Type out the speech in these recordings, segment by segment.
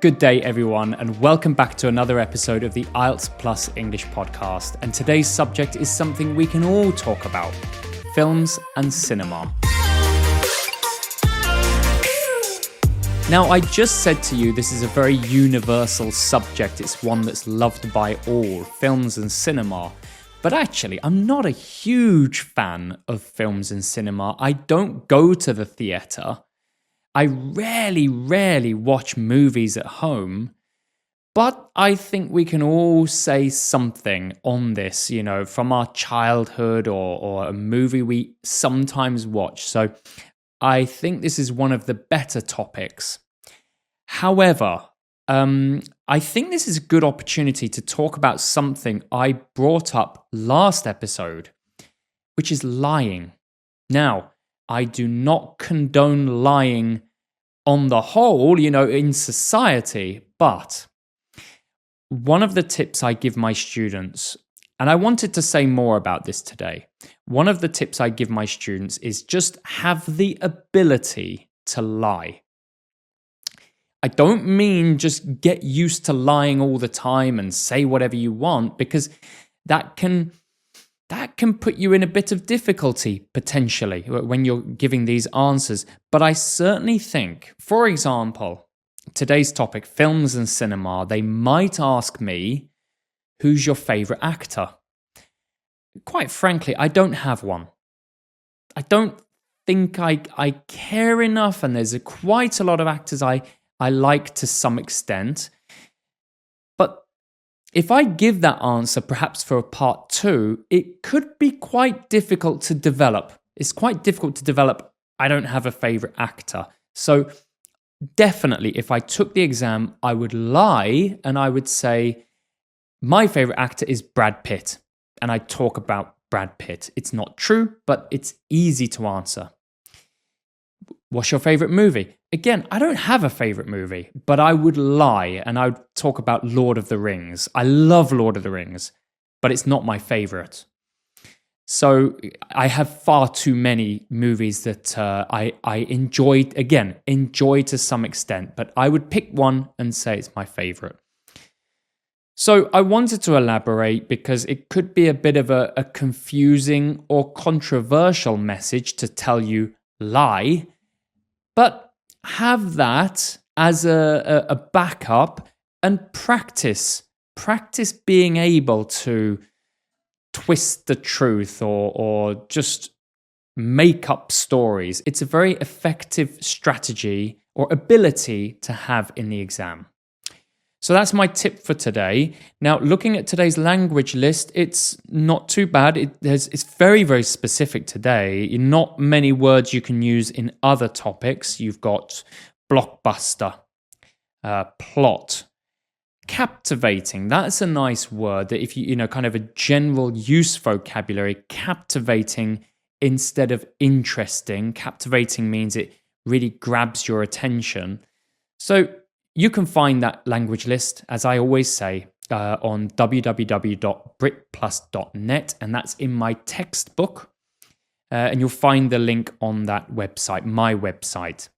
Good day, everyone, and welcome back to another episode of the IELTS Plus English podcast. And today's subject is something we can all talk about: films and cinema. Now, I just said to you this is a very universal subject. It's one that's loved by all, films and cinema. But actually, I'm not a huge fan of films and cinema. I don't go to the theatre. I rarely watch movies at home, but I think we can all say something on this, from our childhood or a movie we sometimes watch. So I think this is one of the better topics. However, I think this is a good opportunity to talk about something I brought up last episode, which is lying. Now, I do not condone lying on the whole, in society, but one of the tips I give my students, and I wanted to say more about this today, one of the tips I give my students is just have the ability to lie. I don't mean just get used to lying all the time and say whatever you want, because that can put you in a bit of difficulty, potentially, when you're giving these answers. But I certainly think, for example, today's topic, films and cinema, they might ask me, who's your favourite actor? Quite frankly, I don't have one. I don't think I care enough, and there's quite a lot of actors I like to some extent. But if I give that answer, perhaps for a part 2, it could be quite difficult to develop. It's quite difficult to develop, I don't have a favourite actor. So definitely, if I took the exam, I would lie and I would say, my favourite actor is Brad Pitt. And I talk about Brad Pitt. It's not true, but it's easy to answer. What's your favourite movie? Again, I don't have a favourite movie, but I would lie and I would talk about Lord of the Rings. I love Lord of the Rings, but it's not my favourite. So I have far too many movies that I enjoy to some extent, but I would pick one and say it's my favourite. So I wanted to elaborate because it could be a bit of a confusing or controversial message to tell you lie, but have that as a backup and practice being able to twist the truth or just make up stories. It's a very effective strategy or ability to have in the exam. So that's my tip for today. Now, looking at today's language list, it's not too bad. It's very, very specific today. Not many words you can use in other topics. You've got blockbuster, plot, captivating. That's a nice word that if you kind of a general use vocabulary, captivating instead of interesting. Captivating means it really grabs your attention. So you can find that language list, as I always say, on www.britplus.net, and that's in my textbook. And you'll find the link on that website, my website.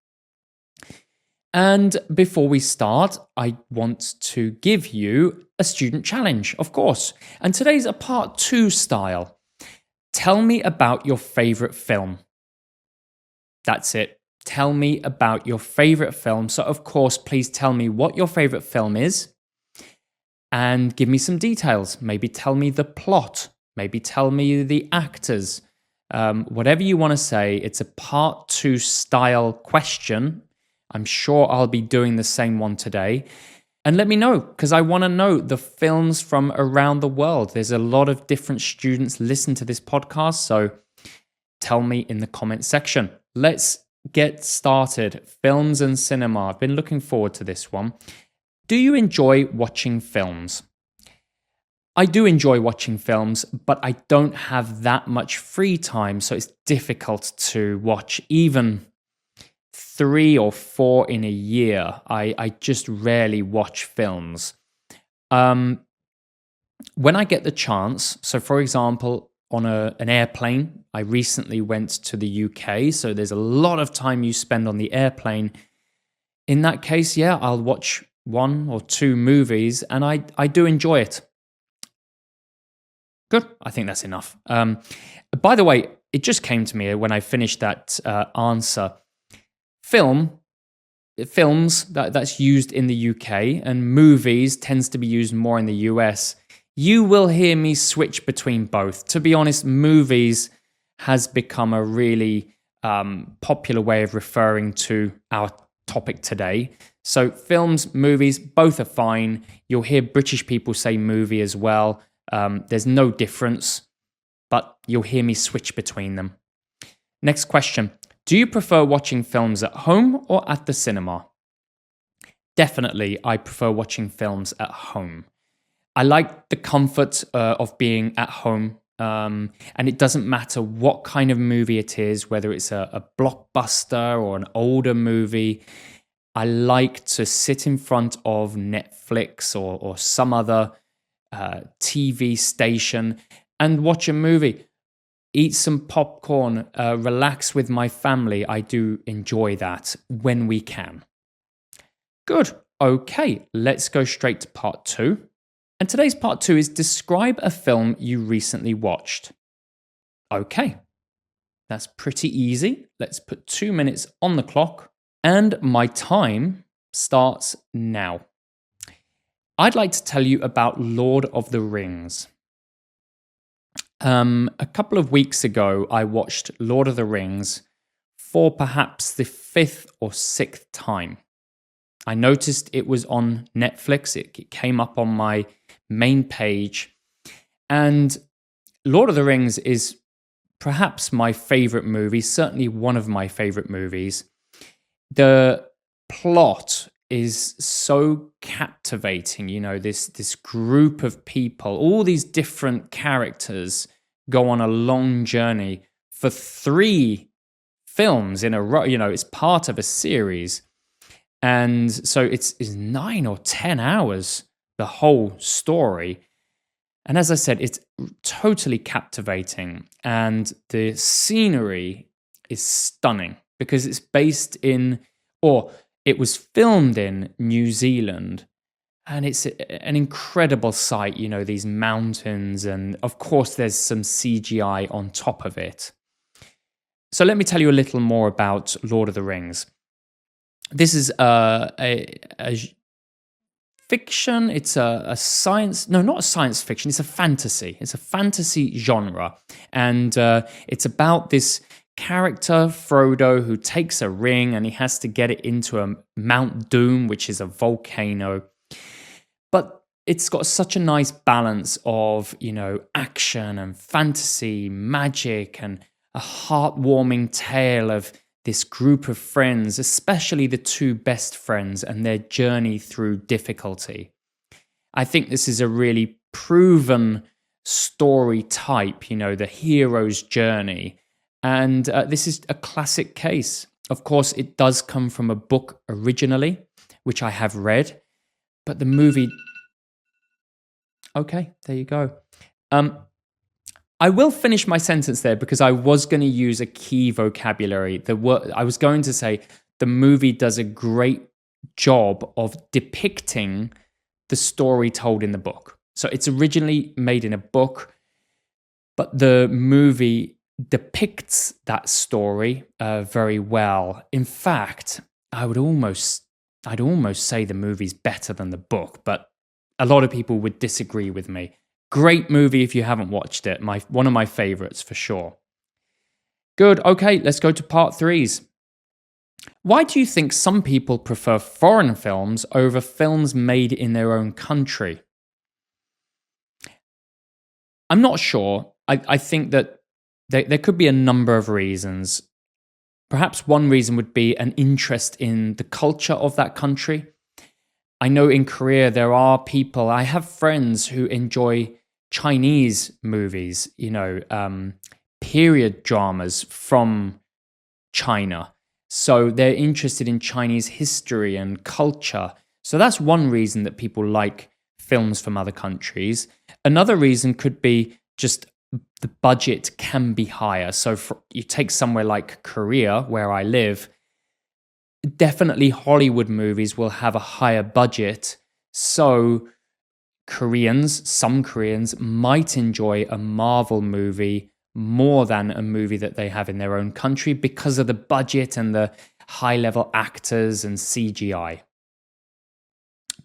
And before we start, I want to give you a student challenge, of course. And today's a part 2 style. Tell me about your favourite film. That's it. Tell me about your favourite film. So, of course, please tell me what your favourite film is and give me some details. Maybe tell me the plot. Maybe tell me the actors. Whatever you want to say, it's a part 2 style question. I'm sure I'll be doing the same one today. And let me know, because I want to know the films from around the world. There's a lot of different students listen to this podcast, so tell me in the comment section. Let's get started. Films and cinema. I've been looking forward to this one. Do you enjoy watching films? I do enjoy watching films, but I don't have that much free time, so it's difficult to watch even 3 or 4 in a year. I just rarely watch films. When I get the chance, so for example, on an airplane, I recently went to the UK, so there's a lot of time you spend on the airplane. In that case, yeah, I'll watch one or two movies, and I do enjoy it. Good. I think that's enough. By the way, it just came to me when I finished that answer. Films that's used in the UK, and movies tends to be used more in the US. You will hear me switch between both. To be honest, movies has become a really popular way of referring to our topic today. So films, movies, both are fine. You'll hear British people say movie as well. There's no difference, but you'll hear me switch between them. Next question. Do you prefer watching films at home or at the cinema? Definitely, I prefer watching films at home. I like the comfort of being at home, and it doesn't matter what kind of movie it is, whether it's a blockbuster or an older movie. I like to sit in front of Netflix or some other TV station and watch a movie. Eat some popcorn, relax with my family. I do enjoy that when we can. Good. Okay, let's go straight to part 2. And today's part 2 is describe a film you recently watched. Okay, that's pretty easy. Let's put 2 minutes on the clock, and my time starts now. I'd like to tell you about Lord of the Rings. A couple of weeks ago, I watched Lord of the Rings for perhaps the 5th or 6th time. I noticed it was on Netflix. It came up on my main page. And Lord of the Rings is perhaps my favorite movie, certainly one of my favorite movies. The plot is so captivating. You know, this group of people, all these different characters go on a long journey for 3 films in a row. You know, it's part of a series. And so it's 9 or 10 hours, the whole story. And as I said, it's totally captivating. And the scenery is stunning because it's based in, or it was filmed in New Zealand. And it's an incredible sight, you know, these mountains. And of course, there's some CGI on top of it. So let me tell you a little more about Lord of the Rings. This is a fiction. It's a science. No, not a science fiction. It's a fantasy. It's a fantasy genre. And it's about this character, Frodo, who takes a ring and he has to get it into a Mount Doom, which is a volcano. But it's got such a nice balance of, you know, action and fantasy, magic, and a heartwarming tale of this group of friends, especially the 2 best friends and their journey through difficulty. I think this is a really proven story type, you know, the hero's journey. And this is a classic case. Of course, it does come from a book originally, which I have read, but the movie... Okay, there you go. I will finish my sentence there because I was going to use a key vocabulary. I was going to say the movie does a great job of depicting the story told in the book. So it's originally made in a book, but the movie depicts that story very well. In fact, I'd almost say the movie's better than the book, but a lot of people would disagree with me. Great movie if you haven't watched it. One of my favorites for sure. Good. Okay, let's go to part 3s. Why do you think some people prefer foreign films over films made in their own country? I'm not sure. I think that there could be a number of reasons. Perhaps one reason would be an interest in the culture of that country. I know in Korea there are people, I have friends who enjoy Chinese movies, you know, period dramas from China. So they're interested in Chinese history and culture. So that's one reason that people like films from other countries. Another reason could be just the budget can be higher. So you take somewhere like Korea, where I live, definitely Hollywood movies will have a higher budget, so some Koreans might enjoy a Marvel movie more than a movie that they have in their own country because of the budget and the high-level actors and CGI.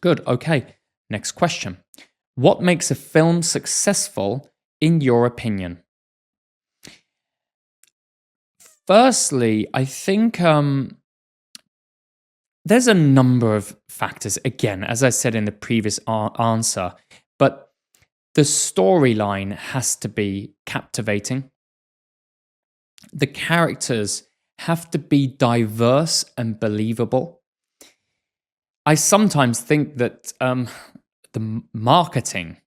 Good, okay. Next question. What makes a film successful in your opinion? Firstly, I think there's a number of factors, again, as I said in the previous answer, but the storyline has to be captivating. The characters have to be diverse and believable. I sometimes think that the marketing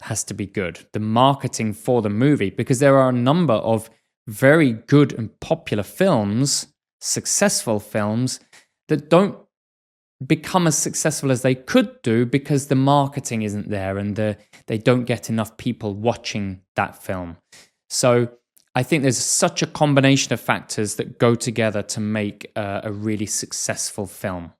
has to be good, the marketing for the movie, because there are a number of very good and popular films, successful films, that don't become as successful as they could do because the marketing isn't there and they don't get enough people watching that film. So I think there's such a combination of factors that go together to make a really successful film.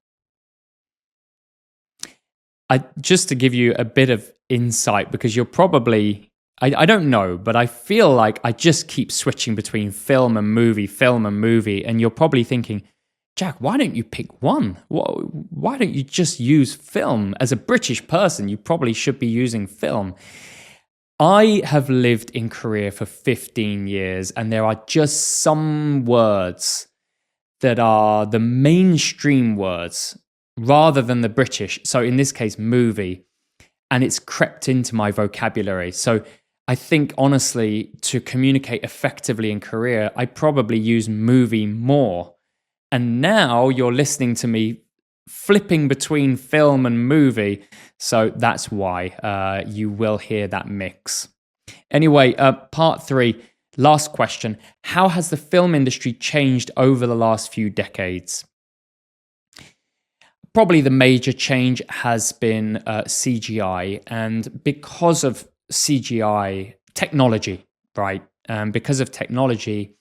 Just to give you a bit of insight, because you're probably, I don't know, but I feel like I just keep switching between film and movie, and you're probably thinking, Jack, why don't you pick one? Why don't you just use film? As a British person, you probably should be using film. I have lived in Korea for 15 years, and there are just some words that are the mainstream words rather than the British. So in this case, movie, and it's crept into my vocabulary. So I think, honestly, to communicate effectively in Korea, I probably use movie more. And now you're listening to me flipping between film and movie. So that's why you will hear that mix. Anyway, part 3, last question. How has the film industry changed over the last few decades? Probably the major change has been CGI. And because of CGI technology, right? Because of technology,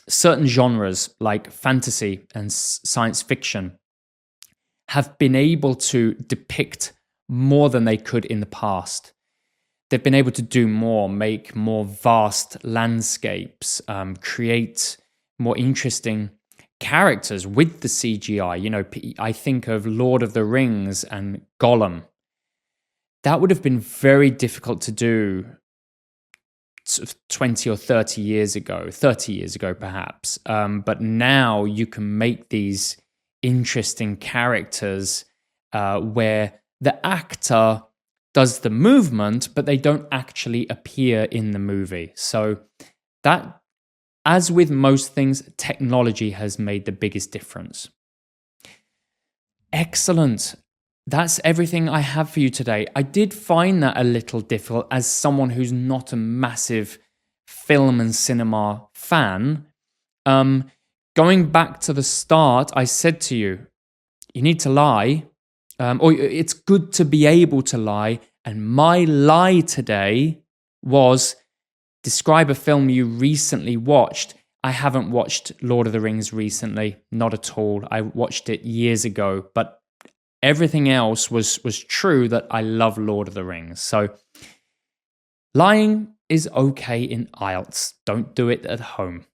certain genres like fantasy and science fiction have been able to depict more than they could in the past. They've been able to do more, make more vast landscapes, create more interesting characters with the CGI. You know, I think of Lord of the Rings and Gollum. That would have been very difficult to do 20 or 30 years ago perhaps. But now you can make these interesting characters where the actor does the movement, but they don't actually appear in the movie. So that, as with most things, technology has made the biggest difference. Excellent. That's everything I have for you today. I did find that a little difficult as someone who's not a massive film and cinema fan. Going back to the start, I said to you, you need to lie, or it's good to be able to lie. And my lie today was describe a film you recently watched. I haven't watched Lord of the Rings recently, not at all. I watched it years ago, but everything else was true, that I love Lord of the Rings. So lying is okay in IELTS. Don't do it at home.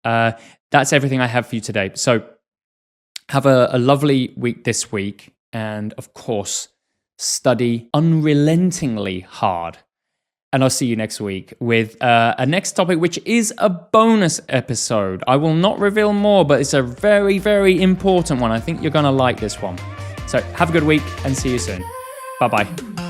That's everything I have for you today. So have a lovely week this week. And of course, study unrelentingly hard. And I'll see you next week with a next topic, which is a bonus episode. I will not reveal more, but it's a very, very important one. I think you're going to like this one. So have a good week and see you soon. Bye-bye.